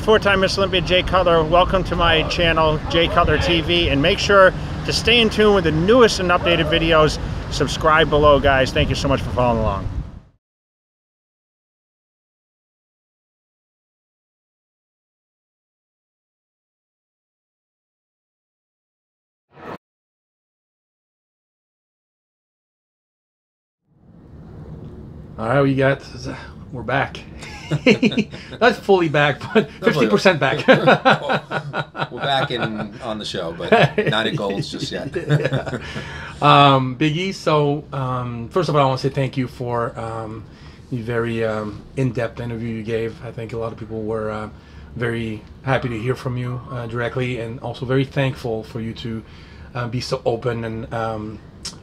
four-time Mr. Olympia Jay Cutler. Welcome to my channel, Jay Cutler TV, and make sure to stay in tune with the newest and updated videos. Subscribe below, guys. Thank you so much for following along. All right, we're back. Not fully back, but 50% back. We're back on the show, but not at Gold's just yet. Big E, so first of all, I want to say thank you for the very in-depth interview you gave. I think a lot of people were very happy to hear from you directly, and also very thankful for you to be so open and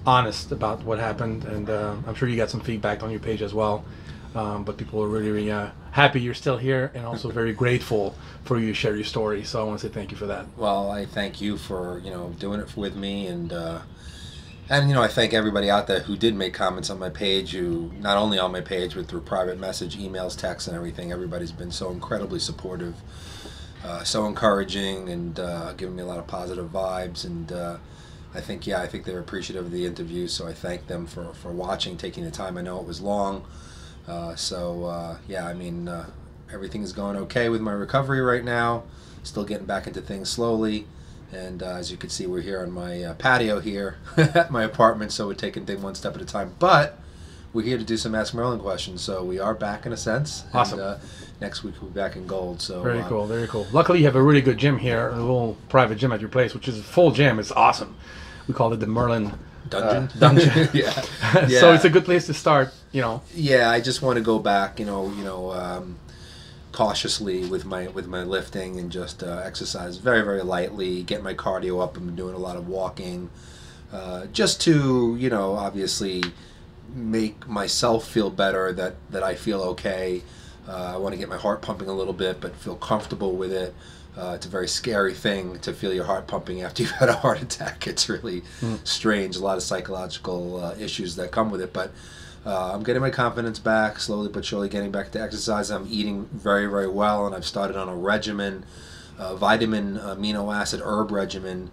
honest about what happened. And I'm sure you got some feedback on your page as well. But people are really happy you're still here, and also very grateful for you to share your story. So I want to say thank you for that. Well, I thank you for doing it with me, and I thank everybody out there who did make comments on my page. Who not only on my page, but through private message, emails, texts, and everything. Everybody's been so incredibly supportive, so encouraging, and giving me a lot of positive vibes. And I think they're appreciative of the interview. So I thank them for watching, taking the time. I know it was long. Everything is going okay with my recovery right now. Still getting back into things slowly, and as you can see, we're here on my patio here at my apartment, so we're taking things one step at a time. But we're here to do some Ask Merlin questions, so we are back in a sense. Awesome. And, next week we'll be back in Gold. So very cool, very cool. Luckily, you have a really good gym here, a little private gym at your place, which is a full gym. It's awesome. We call it the Merlin Dungeon. Yeah. So it's a good place to start. Yeah, I just want to go back. Cautiously with my lifting, and just exercise very, very lightly. Get my cardio up. I'm doing a lot of walking, just to obviously make myself feel better. That I feel okay. I want to get my heart pumping a little bit, but feel comfortable with it. It's a very scary thing to feel your heart pumping after you've had a heart attack. It's really strange. A lot of psychological issues that come with it. But I'm getting my confidence back, slowly but surely getting back to exercise. I'm eating very, very well, and I've started on a regimen, vitamin, amino acid, herb regimen,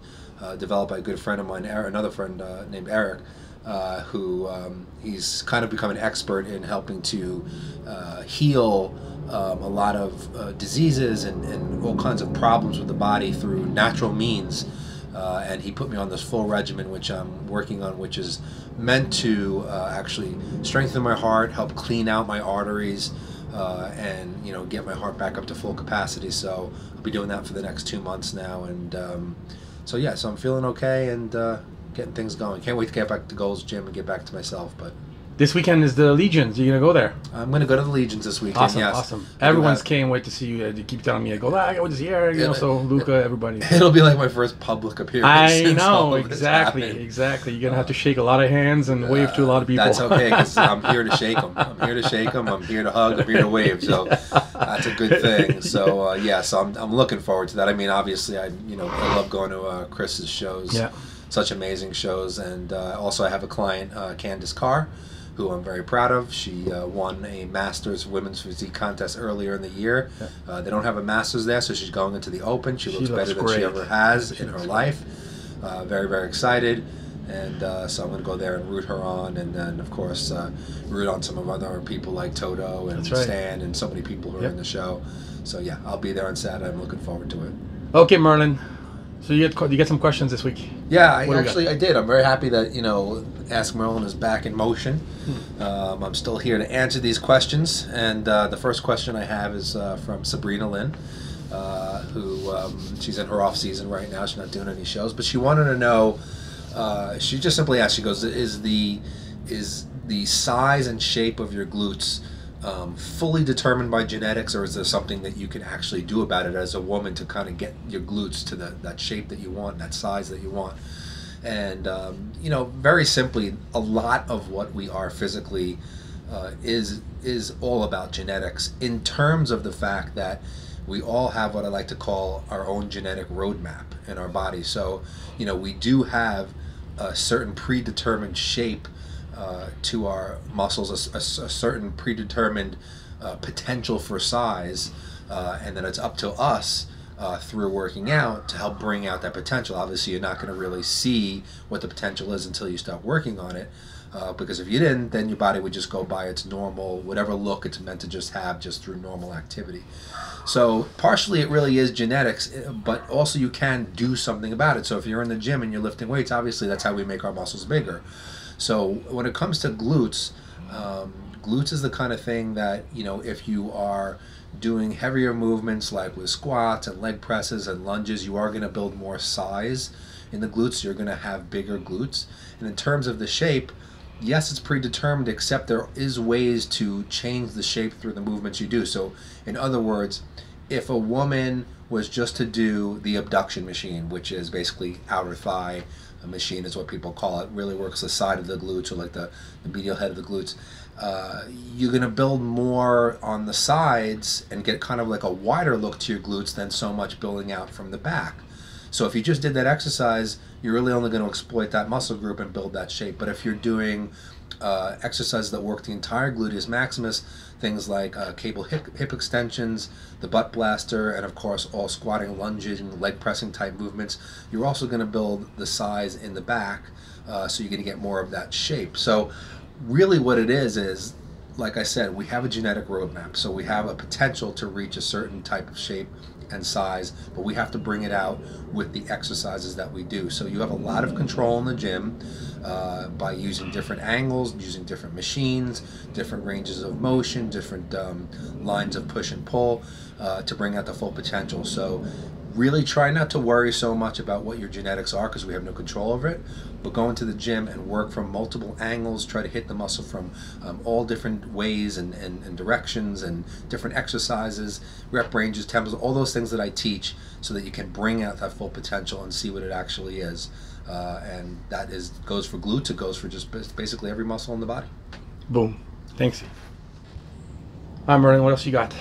developed by a good friend of mine, another friend named Eric, who he's kind of become an expert in helping to heal a lot of diseases and all kinds of problems with the body through natural means. And he put me on this full regimen, which I'm working on, which is meant to actually strengthen my heart, help clean out my arteries, and get my heart back up to full capacity. So I'll be doing that for the next 2 months now, and so I'm feeling okay and getting things going. Can't wait to get back to Gold's Gym and get back to myself. But this weekend is the Legions. You're gonna go there? I'm gonna go to the Legions this weekend. Awesome, yes. Awesome. Everyone's can't wait to see you. They keep telling me, I go, I go this year. So Luca, everybody. It'll be like my first public appearance. I know, exactly. You're gonna have to shake a lot of hands and wave to a lot of people. That's okay, because I'm here to shake them. I'm here to shake them. I'm here to hug. I'm here to wave. So that's a good thing. So so I'm looking forward to that. I mean, obviously, I love going to Chris's shows. Yeah. Such amazing shows, and also I have a client, Candace Carr, who I'm very proud of. She won a Masters Women's Physique contest earlier in the year. Yeah. They don't have a Masters there, so she's going into the Open. She looks better than she ever has in her life. Very, very excited. And so I'm going to go there and root her on, and then, of course, root on some of other people like Toto and Stan and so many people who are in the show. So, yeah, I'll be there on Saturday. I'm looking forward to it. Okay, Merlin. So you get some questions this week? Yeah, I did. I'm very happy that Ask Merlin is back in motion. I'm still here to answer these questions, and the first question I have is from Sabrina Lynn, who she's in her off season right now. She's not doing any shows, but she wanted to know. She just simply asked. She goes, "Is the size and shape of your glutes fully determined by genetics, or is there something that you can actually do about it as a woman to kind of get your glutes to that shape that you want, that size that you want?" And very simply, a lot of what we are physically is all about genetics, in terms of the fact that we all have what I like to call our own genetic roadmap in our body. So we do have a certain predetermined shape to our muscles, a certain predetermined potential for size and then it's up to us through working out to help bring out that potential. Obviously, you're not going to really see what the potential is until you start working on it, because if you didn't, then your body would just go by its normal, whatever look it's meant to just have just through normal activity. So partially it really is genetics, but also you can do something about it. So if you're in the gym and you're lifting weights, obviously that's how we make our muscles bigger. So when it comes to glutes, glutes is the kind of thing that, you know, if you are doing heavier movements like with squats and leg presses and lunges, you are going to build more size in the glutes. So you're going to have bigger glutes. And in terms of the shape, yes, it's predetermined, except there is ways to change the shape through the movements you do. So in other words, if a woman was just to do the abduction machine, which is basically outer thigh machine is what people call it, really works the side of the glutes, or like the medial head of the glutes, you're going to build more on the sides and get kind of like a wider look to your glutes than so much building out from the back. So if you just did that exercise, you're really only going to exploit that muscle group and build that shape. But if you're doing exercises that work the entire gluteus maximus, things like cable hip extensions, the butt blaster, and of course all squatting, lunging, leg pressing type movements, you're also going to build the size in the back, so you're going to get more of that shape. So really what it is, like I said, we have a genetic roadmap. So we have a potential to reach a certain type of shape and size, but we have to bring it out with the exercises that we do. So you have a lot of control in the gym by using different angles, using different machines, different ranges of motion, different lines of push and pull to bring out the full potential. So really try not to worry so much about what your genetics are, because we have no control over it, but go into the gym and work from multiple angles, try to hit the muscle from all different ways and directions and different exercises, rep ranges, tempos, all those things that I teach, so that you can bring out that full potential and see what it actually is. And that goes for glutes, it goes for just basically every muscle in the body. Boom. Thanks. Hi, Merlin, what else you got?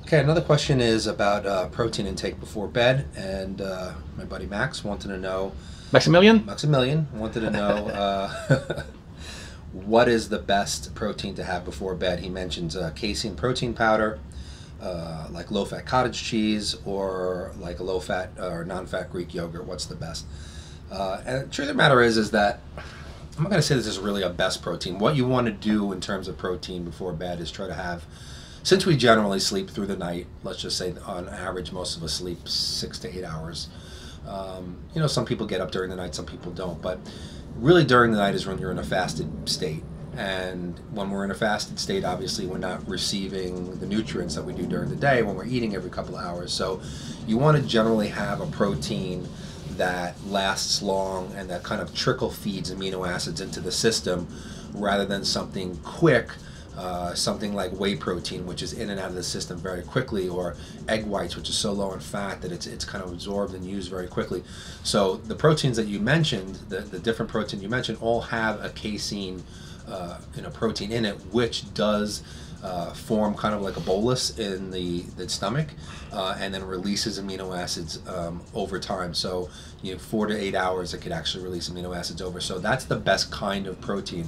Okay, another question is about protein intake before bed, and my buddy Max wanted to know. Maximilian wanted to know what is the best protein to have before bed. He mentions casein protein powder, like low-fat cottage cheese, or like a low-fat or non-fat Greek yogurt. What's the best? And the truth of the matter is that I'm not going to say this is really a best protein. What you want to do in terms of protein before bed is try to have, since we generally sleep through the night, let's just say on average most of us sleep 6 to 8 hours. You know, some people get up during the night, some people don't, but really during the night is when you're in a fasted state. And when we're in a fasted state, obviously we're not receiving the nutrients that we do during the day when we're eating every couple of hours. So you want to generally have a protein that lasts long and that kind of trickle feeds amino acids into the system, rather than something quick, something like whey protein, which is in and out of the system very quickly, or egg whites, which is so low in fat that it's kind of absorbed and used very quickly. So the proteins that you mentioned, the different proteins you mentioned, all have a casein protein in it, which does form kind of like a bolus in the stomach, and then releases amino acids over time. So 4 to 8 hours it could actually release amino acids over. So that's the best kind of protein.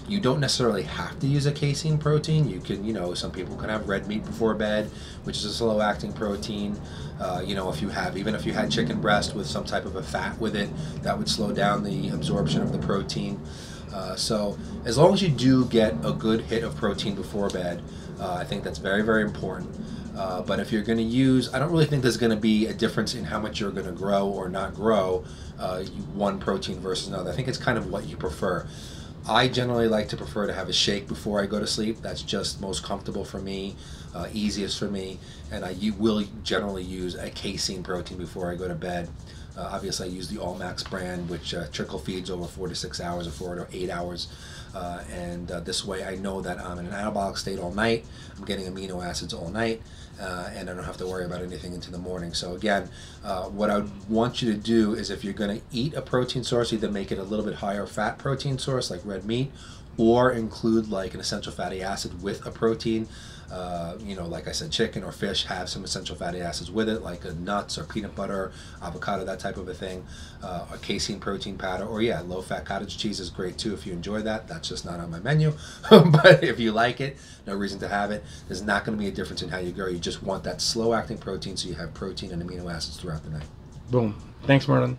You don't necessarily have to use a casein protein. You can, some people can have red meat before bed, which is a slow acting protein. Even if you had chicken breast with some type of a fat with it, that would slow down the absorption of the protein. So as long as you do get a good hit of protein before bed, I think that's very, very important. But if you're going to use, I don't really think there's going to be a difference in how much you're going to grow or not grow one protein versus another. I think it's kind of what you prefer. I generally like to prefer to have a shake before I go to sleep. That's just most comfortable for me, easiest for me, and I will generally use a casein protein before I go to bed. Obviously I use the All Max brand, which trickle feeds over 4 to 6 hours or 4 to 8 hours. And this way I know that I'm in an anabolic state all night, I'm getting amino acids all night, and I don't have to worry about anything into the morning. So again, what I want you to do is, if you're going to eat a protein source, either make it a little bit higher fat protein source like red meat, or include like an essential fatty acid with a protein. You know, like I said, chicken or fish have some essential fatty acids with it, like nuts or peanut butter, avocado, that type of a thing. A casein protein powder, or yeah, low-fat cottage cheese is great too if you enjoy that. That's just not on my menu, but if you like it, no reason to have it. There's not going to be a difference in how you grow. You just want that slow-acting protein, so you have protein and amino acids throughout the night. Boom. Thanks, Merlin.